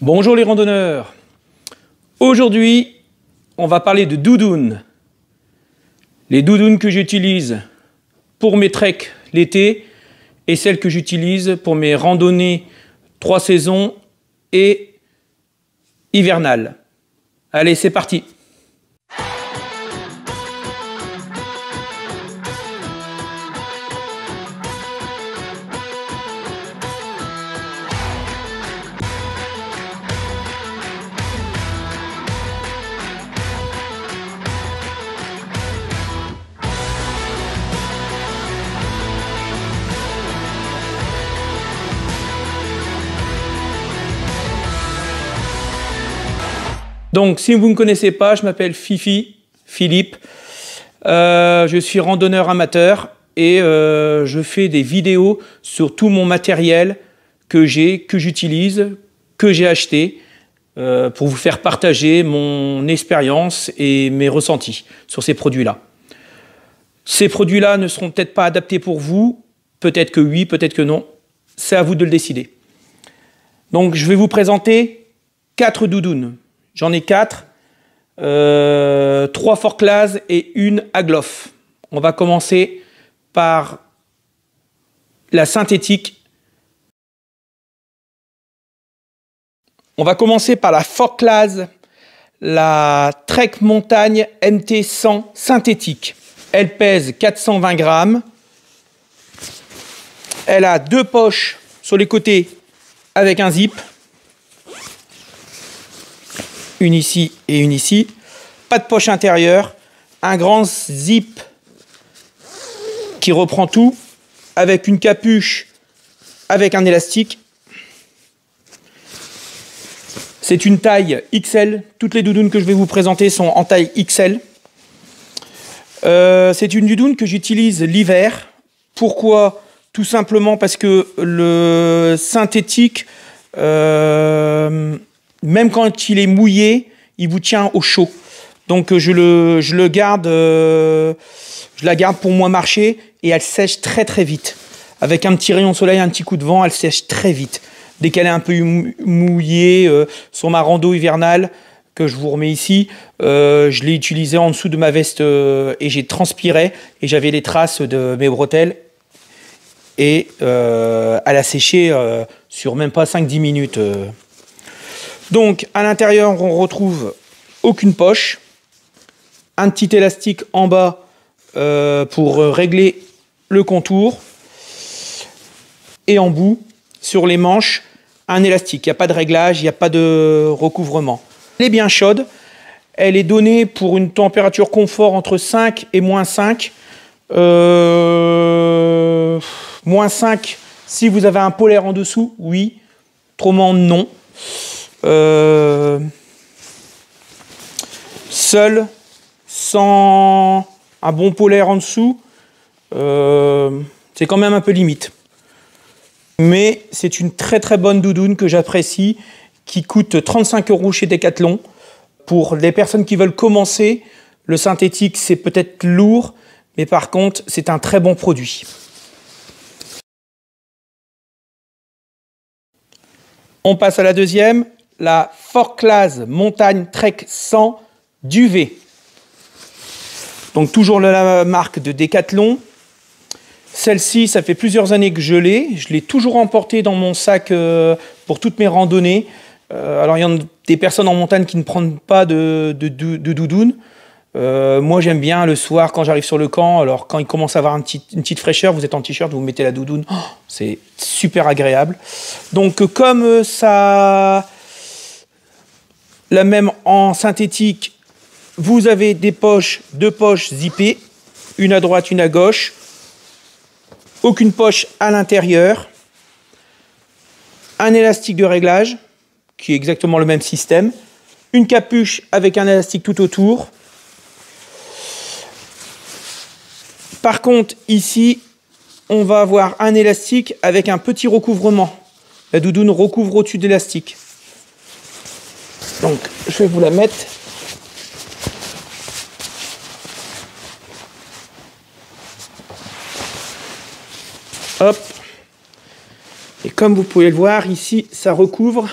Bonjour les randonneurs. Aujourd'hui, on va parler de doudounes. Les doudounes que j'utilise pour mes treks l'été et celles que j'utilise pour mes randonnées 3 saisons et hivernales. Allez, c'est parti. Donc, si vous ne me connaissez pas, je m'appelle Philippe. Je suis randonneur amateur et je fais des vidéos sur tout mon matériel que j'utilise, que j'ai acheté pour vous faire partager mon expérience et mes ressentis sur ces produits-là. Ces produits-là ne seront peut-être pas adaptés pour vous, peut-être que oui, peut-être que non. C'est à vous de le décider. Donc, je vais vous présenter 4 doudounes. J'en ai 4, 3 Forclaz et une Agloff. On va commencer par la synthétique. On va commencer par la Forclaz, la Trek Montagne MT100 synthétique. Elle pèse 420 grammes. Elle a 2 poches sur les côtés avec un zip. Une ici et une ici. Pas de poche intérieure. Un grand zip qui reprend tout. Avec une capuche avec un élastique. C'est une taille XL. Toutes les doudounes que je vais vous présenter sont en taille XL. C'est une doudoune que j'utilise l'hiver. Pourquoi ? Tout simplement parce que le synthétique... même quand il est mouillé, il vous tient au chaud. Donc je la garde pour moi marcher et elle sèche très très vite. Avec un petit rayon de soleil, un petit coup de vent, elle sèche très vite. Dès qu'elle est un peu mouillée sur ma rando hivernale, que je vous remets ici, je l'ai utilisée en dessous de ma veste et j'ai transpiré et j'avais les traces de mes bretelles. Et elle a séché sur même pas 5-10 minutes. Donc, à l'intérieur, on retrouve aucune poche. Un petit élastique en bas pour régler le contour. Et en bout, sur les manches, un élastique. Il n'y a pas de réglage, il n'y a pas de recouvrement. Elle est bien chaude. Elle est donnée pour une température confort entre 5 et moins 5. Moins 5, si vous avez un polaire en dessous, oui. Autrement, non. Seul, sans un bon polaire en dessous, c'est quand même un peu limite. Mais c'est une très très bonne doudoune que j'apprécie, qui coûte 35 € chez Decathlon. Pour les personnes qui veulent commencer, le synthétique c'est peut-être lourd, mais par contre c'est un très bon produit. On passe à la deuxième, la Forclaz Montagne Trek 100 Duvet. Donc toujours la marque de Decathlon. Celle-ci, ça fait plusieurs années que je l'ai toujours emportée dans mon sac pour toutes mes randonnées. Alors il y a des personnes en montagne qui ne prennent pas de doudoune. Moi j'aime bien le soir quand j'arrive sur le camp, alors quand il commence à avoir une petite fraîcheur, vous êtes en t-shirt, vous mettez la doudoune, oh, c'est super agréable. Donc comme ça, la même en synthétique, vous avez des poches, 2 poches zippées, une à droite, une à gauche, aucune poche à l'intérieur, un élastique de réglage, qui est exactement le même système, une capuche avec un élastique tout autour. Par contre, ici, on va avoir un élastique avec un petit recouvrement. La doudoune recouvre au-dessus de l'élastique. Donc, je vais vous la mettre. Hop. Et comme vous pouvez le voir, ici, ça recouvre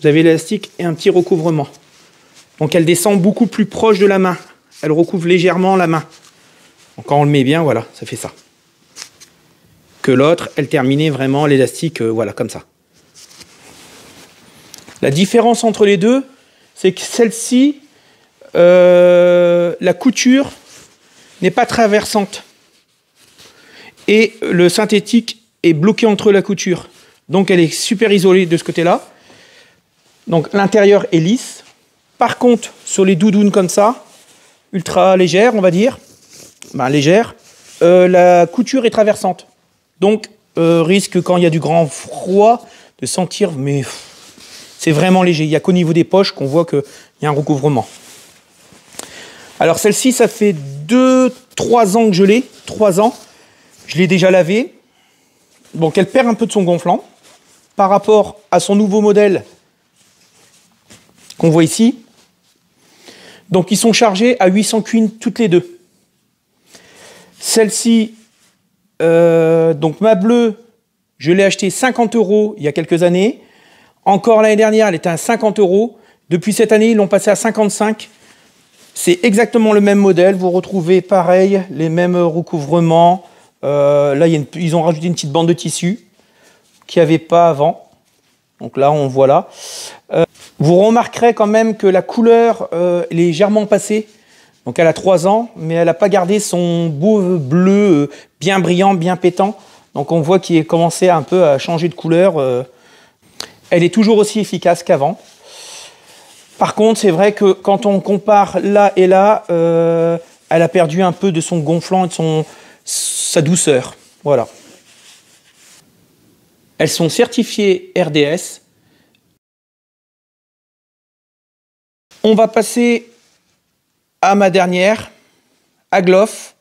vous avez l'élastique et un petit recouvrement. Donc elle descend beaucoup plus proche de la main. Elle recouvre légèrement la main. Donc quand on le met bien, voilà, ça fait ça. Que l'autre, elle terminait vraiment l'élastique, voilà, comme ça. La différence entre les deux, c'est que celle-ci, la couture n'est pas traversante. Et le synthétique est bloqué entre la couture. Donc elle est super isolée de ce côté-là. Donc l'intérieur est lisse. Par contre, sur les doudounes comme ça, ultra légères, on va dire, légères, la couture est traversante. Donc, risque quand il y a du grand froid de sentir, mais c'est vraiment léger. Il n'y a qu'au niveau des poches qu'on voit qu'il y a un recouvrement. Alors celle-ci, ça fait 2-3 ans que je l'ai, 3 ans. Je l'ai déjà lavée. Donc elle perd un peu de son gonflant par rapport à son nouveau modèle qu'on voit ici. Donc ils sont chargés à 800 queen toutes les deux. Celle-ci, donc ma bleue, je l'ai achetée 50 € il y a quelques années. Encore l'année dernière, elle était à 50 €. Depuis cette année, ils l'ont passée à 55. C'est exactement le même modèle. Vous retrouvez pareil, les mêmes recouvrements. Là, ils ont rajouté une petite bande de tissu qu'il n'y avait pas avant. Donc là, on voit là. Vous remarquerez quand même que la couleur est légèrement passée. Donc elle a 3 ans, mais elle n'a pas gardé son beau bleu bien brillant, bien pétant. Donc on voit qu'il a commencé un peu à changer de couleur. Elle est toujours aussi efficace qu'avant. Par contre, c'est vrai que quand on compare là et là, elle a perdu un peu de son gonflant et de sa douceur. Voilà. Elles sont certifiées RDS. On va passer à ma dernière, Agloff.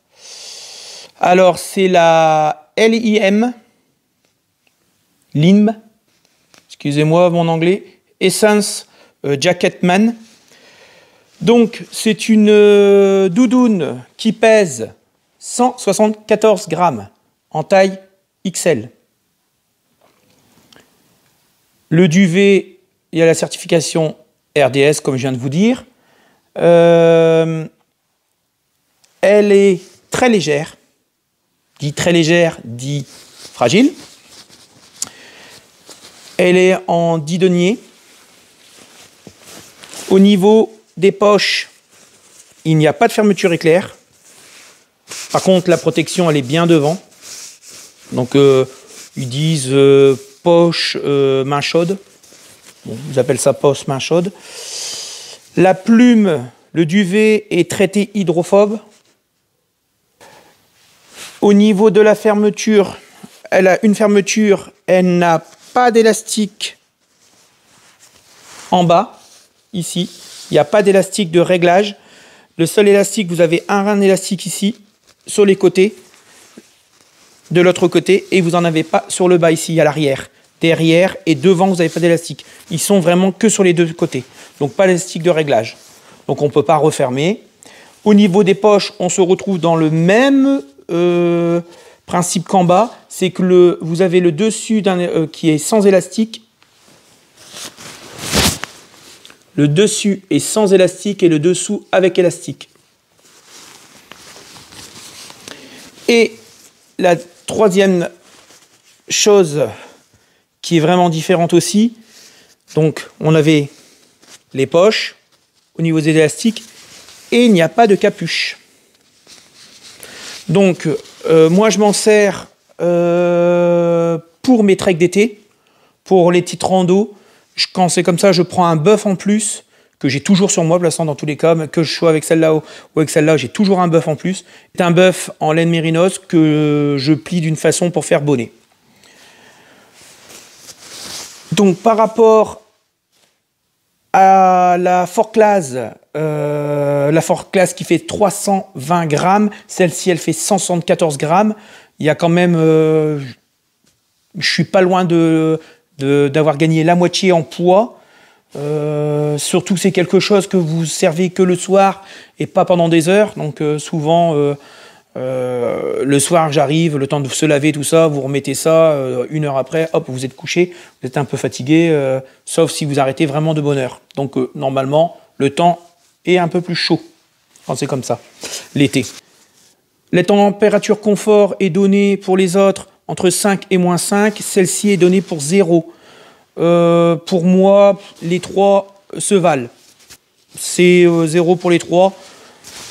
Alors, c'est la LIM, excusez-moi mon anglais, Essence Jacketman. Donc, c'est une doudoune qui pèse 174 grammes en taille XL. Le duvet, il y a la certification RDS, comme je viens de vous dire. Elle est très légère. Dit très légère, dit fragile. Elle est en 10 deniers. Au niveau des poches, il n'y a pas de fermeture éclair. Par contre, la protection, elle est bien devant. Donc, ils disent poche main chaude. Bon, ils appellent ça poche main chaude. La plume, le duvet est traité hydrophobe. Au niveau de la fermeture, elle a une fermeture, elle n'a pas d'élastique en bas, ici. Il n'y a pas d'élastique de réglage. Le seul élastique, vous avez un élastique ici, sur les côtés, de l'autre côté, et vous n'en avez pas sur le bas ici, à l'arrière. Derrière et devant, vous n'avez pas d'élastique. Ils sont vraiment que sur les deux côtés. Donc pas d'élastique de réglage. Donc on ne peut pas refermer. Au niveau des poches, on se retrouve dans le même principe qu'en bas. C'est que vous avez le dessus qui est sans élastique. Le dessus est sans élastique et le dessous avec élastique. Et la troisième chose qui est vraiment différente aussi, donc on avait les poches au niveau des élastiques et il n'y a pas de capuche. Donc moi je m'en sers pour mes treks d'été, pour les petites randos. Quand c'est comme ça, je prends un bœuf en plus que j'ai toujours sur moi, plaçant dans tous les cas, que je sois avec celle-là ou avec celle-là, j'ai toujours un bœuf en plus. C'est un bœuf en laine mérinos que je plie d'une façon pour faire bonnet. Donc par rapport à la Forclaz qui fait 320 grammes, celle-ci elle fait 174 grammes. Il y a quand même, je suis pas loin d'avoir gagné la moitié en poids. Surtout que c'est quelque chose que vous servez que le soir et pas pendant des heures. Donc souvent, Le soir, j'arrive, le temps de se laver, tout ça, vous remettez ça, 1 heure après, hop, vous êtes couché, vous êtes un peu fatigué, sauf si vous arrêtez vraiment de bonne heure. Donc, normalement, le temps est un peu plus chaud quand c'est comme ça, l'été. La température confort est donnée pour les autres entre 5 et moins 5. Celle-ci est donnée pour 0. Pour moi, les 3 se valent. C'est 0 pour les 3.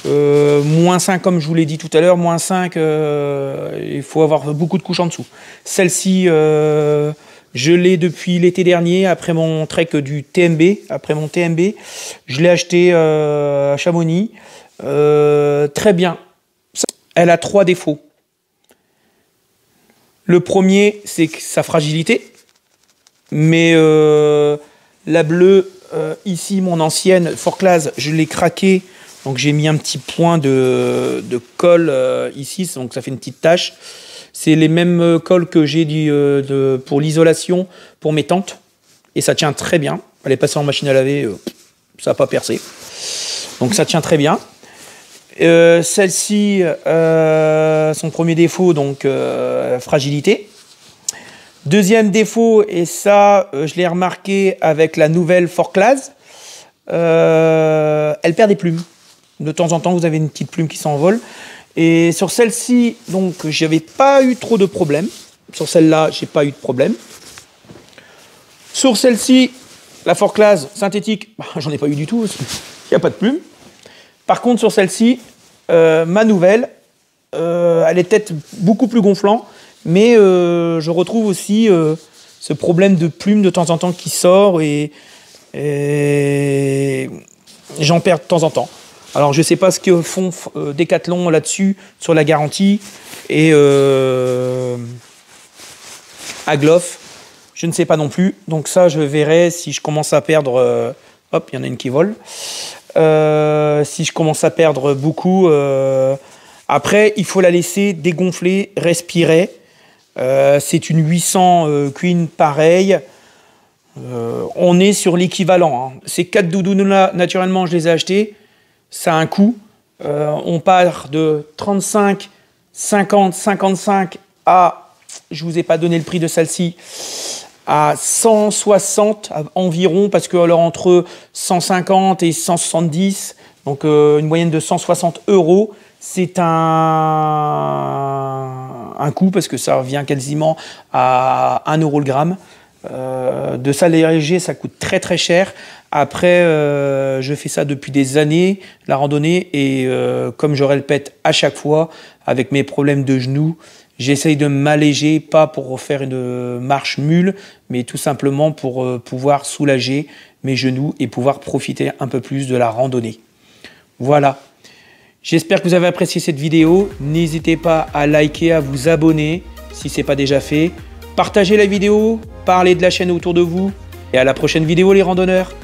Moins 5, comme je vous l'ai dit tout à l'heure, moins 5, il faut avoir beaucoup de couches en dessous. Celle-ci, je l'ai depuis l'été dernier, après mon trek du TMB, après mon TMB. Je l'ai acheté à Chamonix. Très bien. Elle a 3 défauts. Le premier, c'est sa fragilité. Mais la bleue, ici, mon ancienne Forclaz, je l'ai craquée. Donc j'ai mis un petit point de colle ici, donc ça fait une petite tache. C'est les mêmes colles que j'ai pour l'isolation pour mes tentes. Et ça tient très bien. Elle est passée en machine à laver, ça n'a pas percé. Donc ça tient très bien. Celle-ci, son premier défaut, donc fragilité. Deuxième défaut, et ça je l'ai remarqué avec la nouvelle Forclaz, elle perd des plumes. De temps en temps, vous avez une petite plume qui s'envole. Et sur celle-ci, donc, j'avais pas eu trop de problèmes. Sur celle-là, j'ai pas eu de problème. Sur celle-ci, la Forclaz synthétique, j'en ai pas eu du tout. Il n'y a pas de plume. Par contre, sur celle-ci, ma nouvelle, elle est peut-être beaucoup plus gonflant, mais je retrouve aussi ce problème de plume de temps en temps qui sort et j'en perds de temps en temps. Alors, je ne sais pas ce que font Decathlon là-dessus, sur la garantie, et Agloff, je ne sais pas non plus. Donc ça, je verrai si je commence à perdre... hop, il y en a une qui vole. Si je commence à perdre beaucoup... Après, il faut la laisser dégonfler, respirer. C'est une 800 Queen pareille. On est sur l'équivalent. Hein. Ces 4 doudounes-là, naturellement, je les ai achetés. Ça a un coût. On part de 35, 50, 55 à, je ne vous ai pas donné le prix de celle-ci, à 160 environ, parce que alors entre 150 et 170, donc une moyenne de 160 €, c'est un coût, parce que ça revient quasiment à 1 € le gramme. De ça léger, ça coûte très très cher. Après, je fais ça depuis des années, la randonnée, et comme je répète à chaque fois, avec mes problèmes de genoux, j'essaye de m'alléger, pas pour faire une marche mule, mais tout simplement pour pouvoir soulager mes genoux et pouvoir profiter un peu plus de la randonnée. Voilà. J'espère que vous avez apprécié cette vidéo. N'hésitez pas à liker, à vous abonner si ce n'est pas déjà fait. Partagez la vidéo, parlez de la chaîne autour de vous. Et à la prochaine vidéo les randonneurs.